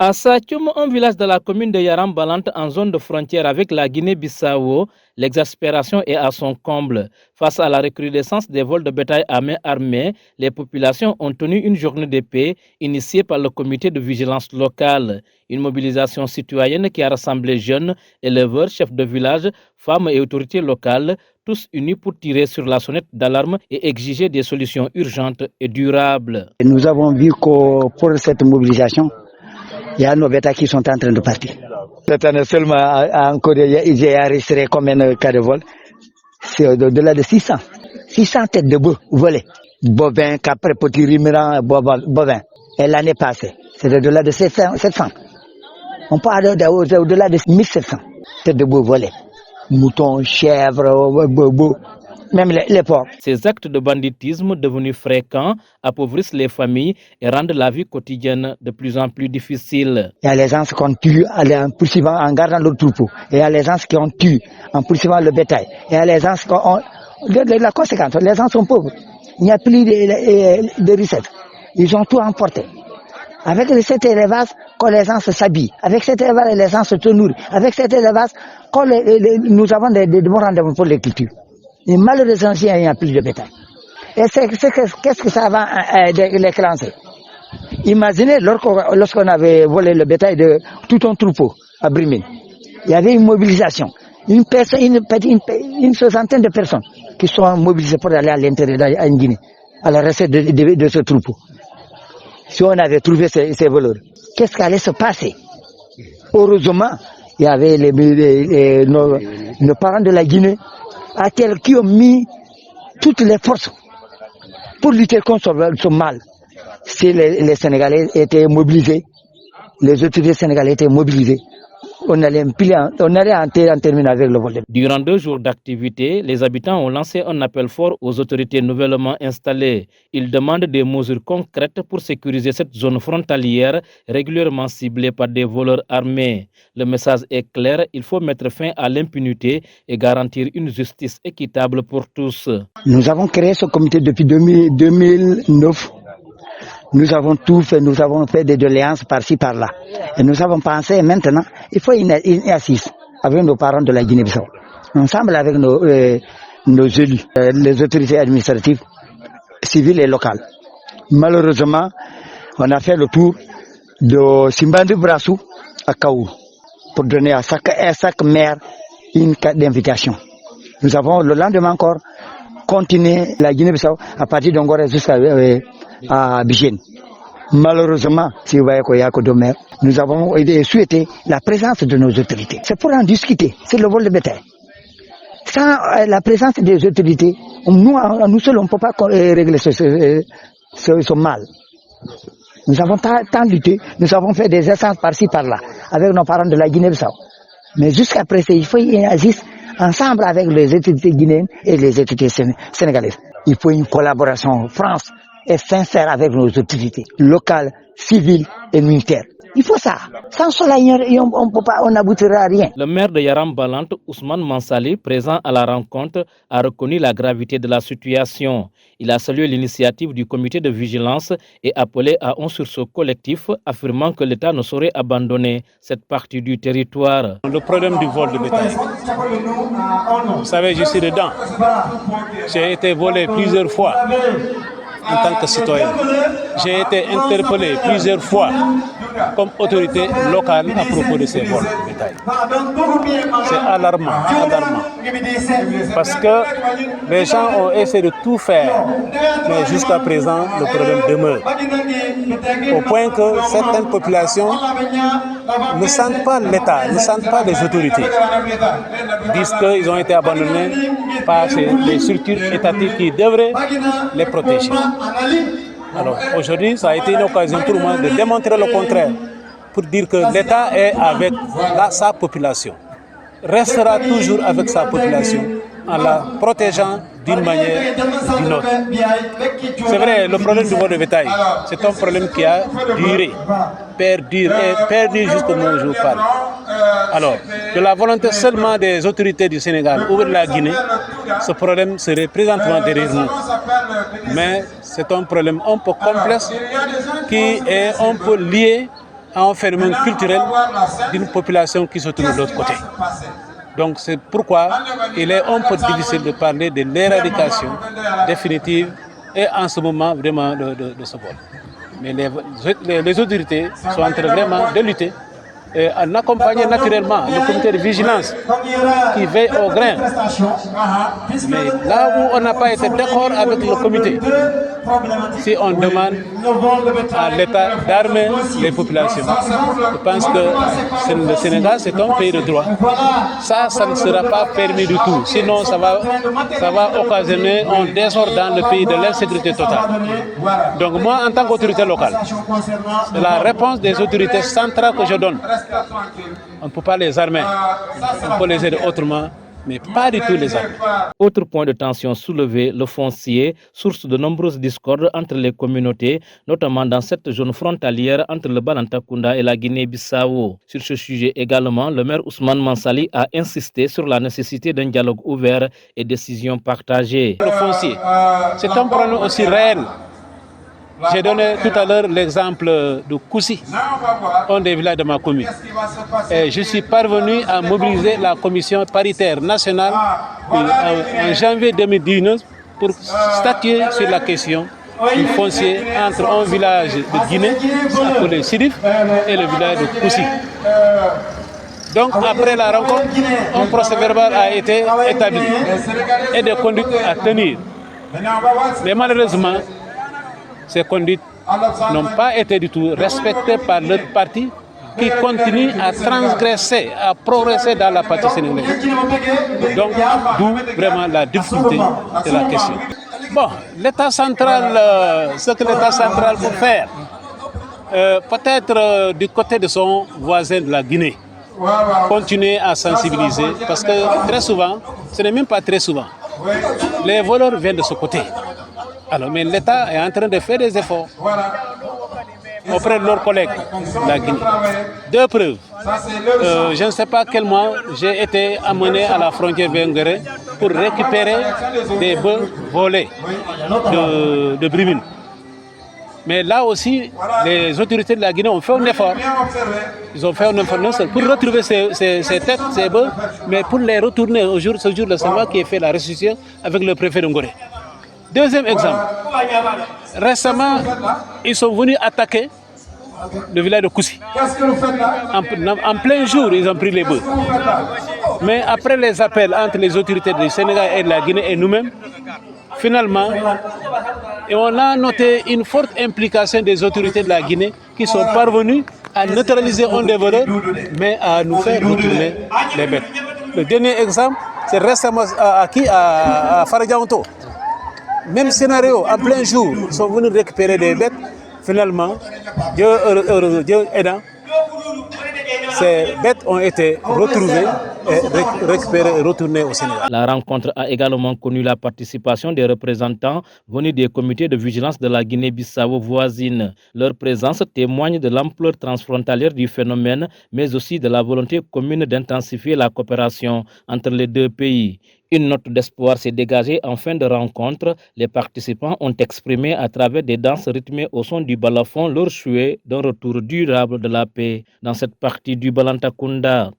À Satchoum, un village de la commune de Yarambalante en zone de frontière avec la Guinée-Bissau, l'exaspération est à son comble. Face à la recrudescence des vols de bétail à main armée, les populations ont tenu une journée de paix initiée par le comité de vigilance locale. Une mobilisation citoyenne qui a rassemblé jeunes, éleveurs, chefs de village, femmes et autorités locales, tous unis pour tirer sur la sonnette d'alarme et exiger des solutions urgentes et durables. Nous avons vu que pour cette mobilisation, il y a nos bétails qui sont en train de partir. Cette année seulement, encore, j'ai enregistré combien de cas de vol? C'est au-delà de 600. 600 têtes de bœufs volées. Bovins, caprins, petits ruminants, bovins. Et l'année passée, c'est au-delà de 700. On parle au-delà de 1700 têtes de bœufs volées. Moutons, chèvres, bœufs. Même les porcs. Ces actes de banditisme devenus fréquents appauvrissent les familles et rendent la vie quotidienne de plus en plus difficile. Il y a les gens qu'on tue en poursuivant, en gardant le troupeau. Il y a les gens qui ont tué en poursuivant le bétail. Il y a les gens qui ont... La conséquence, les gens sont pauvres. Il n'y a plus de recettes. Ils ont tout emporté. Avec cet élevage, quand les gens s'habillent, avec cet élevage, les gens se nourrissent. Avec cet élevage, quand nous avons des bons rendez-vous pour les cultures. Et malheureusement, il n'y a plus de bétail. Et qu'est-ce que ça va déclencher? Imaginez lorsqu'on avait volé le bétail de tout un troupeau à Brimine. Il y avait une mobilisation. Une soixantaine de personnes qui sont mobilisées pour aller à l'intérieur en Guinée, à la recette de ce troupeau. Si on avait trouvé ces voleurs, qu'est-ce qui allait se passer? Heureusement, il y avait nos parents de la Guinée qui ont mis toutes les forces pour lutter contre ce mal. Si les Sénégalais étaient mobilisés, les autorités sénégalaises étaient mobilisées, on allait en terminer avec le vol. Durant 2 jours d'activité, les habitants ont lancé un appel fort aux autorités nouvellement installées. Ils demandent des mesures concrètes pour sécuriser cette zone frontalière régulièrement ciblée par des voleurs armés. Le message est clair, il faut mettre fin à l'impunité et garantir une justice équitable pour tous. Nous avons créé ce comité depuis 2009. Nous avons tout fait, nous avons fait des doléances par-ci, par-là. Et nous avons pensé maintenant, il faut une assise avec nos parents de la Guinée-Bissau. Ensemble avec nos élus, les autorités administratives, civiles et locales. Malheureusement, on a fait le tour de Simbandi Brassou à Kaou pour donner à chaque maire une carte d'invitation. Nous avons le lendemain encore continué la Guinée-Bissau à partir d'Angora jusqu'à Abidjan. Malheureusement, si vous voyez qu'il y a que 2 maires, nous avons souhaité la présence de nos autorités. C'est pour en discuter, c'est le vol de bétail. Sans la présence des autorités, nous seuls, on ne peut pas régler ce mal. Nous avons tant lutté, nous avons fait des essences par-ci, par-là, avec nos parents de la Guinée-Bissau. Mais jusqu'à présent, il faut y agir ensemble avec les autorités guinéennes et les autorités sénégalaises. Il faut une collaboration France et sincère avec nos autorités locales, civiles et militaires. Il faut ça. Sans cela, on n'aboutira à rien. Le maire de Yarambalante, Ousmane Mansali, présent à la rencontre, a reconnu la gravité de la situation. Il a salué l'initiative du comité de vigilance et appelé à un sursaut collectif, affirmant que l'État ne saurait abandonner cette partie du territoire. Le problème du vol de bétail. Vous savez, je suis dedans. J'ai été volé plusieurs fois en tant que citoyen. J'ai été interpellé plusieurs fois comme autorité locale à propos de ces vols de bétail. C'est alarmant. Parce que les gens ont essayé de tout faire, mais jusqu'à présent, le problème demeure. Au point que certaines populations ne sentent pas l'État, ne sentent pas les autorités. Disent qu'ils ont été abandonnés par les structures étatiques qui devraient les protéger. Alors aujourd'hui, ça a été une occasion pour moi de démontrer le contraire, pour dire que l'État est avec sa population, restera toujours avec sa population en la protégeant d'une manière ou d'une autre. C'est vrai, le problème du vol de bétail, c'est un problème qui a duré, perduré jusqu'au moment où je vous parle. Alors, de la volonté seulement des autorités du Sénégal ou de la Guinée, ce problème serait présentement derrière nous. Mais c'est un problème un peu complexe qui est un peu lié à un phénomène culturel d'une population qui se trouve de l'autre côté. Donc c'est pourquoi il est un peu difficile de parler de l'éradication définitive et en ce moment vraiment de ce vol. Mais les autorités sont en train vraiment de lutter en accompagnant naturellement le comité de vigilance qui veille au grain. Mais là où on n'a pas été d'accord avec le comité, si on demande à l'État d'armer les populations, je pense que le Sénégal c'est un pays de droit. Ça ne sera pas permis du tout. Sinon, ça va occasionner un désordre dans le pays, de l'insécurité totale. Donc moi, en tant qu'autorité locale, c'est la réponse des autorités centrales que je donne. On ne peut pas les armer. On peut les aider autrement, mais pas du tout les armer. Autre point de tension soulevé, le foncier, source de nombreuses discordes entre les communautés, notamment dans cette zone frontalière entre le Balantacounda et la Guinée-Bissau. Sur ce sujet également, le maire Ousmane Mansali a insisté sur la nécessité d'un dialogue ouvert et décisions partagées. Le foncier, c'est un problème aussi réel. J'ai donné tout à l'heure l'exemple de Koussi, un des villages de ma commune. Et je suis parvenu à mobiliser la commission paritaire nationale en janvier 2019 pour statuer sur la question du foncier entre un village de Guinée, appelé Sidif, et le village de Koussi. Donc après la rencontre, un procès verbal a été établi et des conduites à tenir. Mais malheureusement, ces conduites n'ont pas été du tout respectées par l'autre partie qui continue à transgresser, à progresser dans la partie sénégalaise. Donc, d'où vraiment la difficulté de la question. Bon, l'État central, ce que l'État central peut faire, peut-être du côté de son voisin de la Guinée, continuer à sensibiliser, parce que très souvent, ce n'est même pas très souvent, les voleurs viennent de ce côté. Alors, mais l'État est en train de faire des efforts auprès de leurs collègues de la Guinée. Deux preuves. Je ne sais pas quel mois j'ai été amené à la frontière Benguéré pour récupérer des bœufs volés de Brimine. Mais là aussi, les autorités de la Guinée ont fait un effort. Ils ont fait un effort non seulement pour retrouver ces têtes, ces bœufs, mais pour les retourner ce jour-là, c'est moi qui ai fait la restitution avec le préfet de Ngoré. Deuxième exemple, récemment, ils sont venus attaquer le village de Koussi. En plein jour, ils ont pris les bœufs. Mais après les appels entre les autorités du Sénégal et de la Guinée et nous-mêmes, finalement, on a noté une forte implication des autorités de la Guinée qui sont parvenues à neutraliser un des voleurs, mais à nous faire retourner les bêtes. Le dernier exemple, c'est récemment à Faradiaonto. Même scénario, en plein jour, ils sont venus récupérer des bêtes. Finalement, Dieu aidant, ces bêtes ont été retrouvées et récupérées et retournées au Sénégal. La rencontre a également connu la participation des représentants venus des comités de vigilance de la Guinée-Bissau voisine. Leur présence témoigne de l'ampleur transfrontalière du phénomène, mais aussi de la volonté commune d'intensifier la coopération entre les deux pays. Une note d'espoir s'est dégagée en fin de rencontre. Les participants ont exprimé à travers des danses rythmées au son du balafon leur souhait d'un retour durable de la paix dans cette partie du Balantacounda.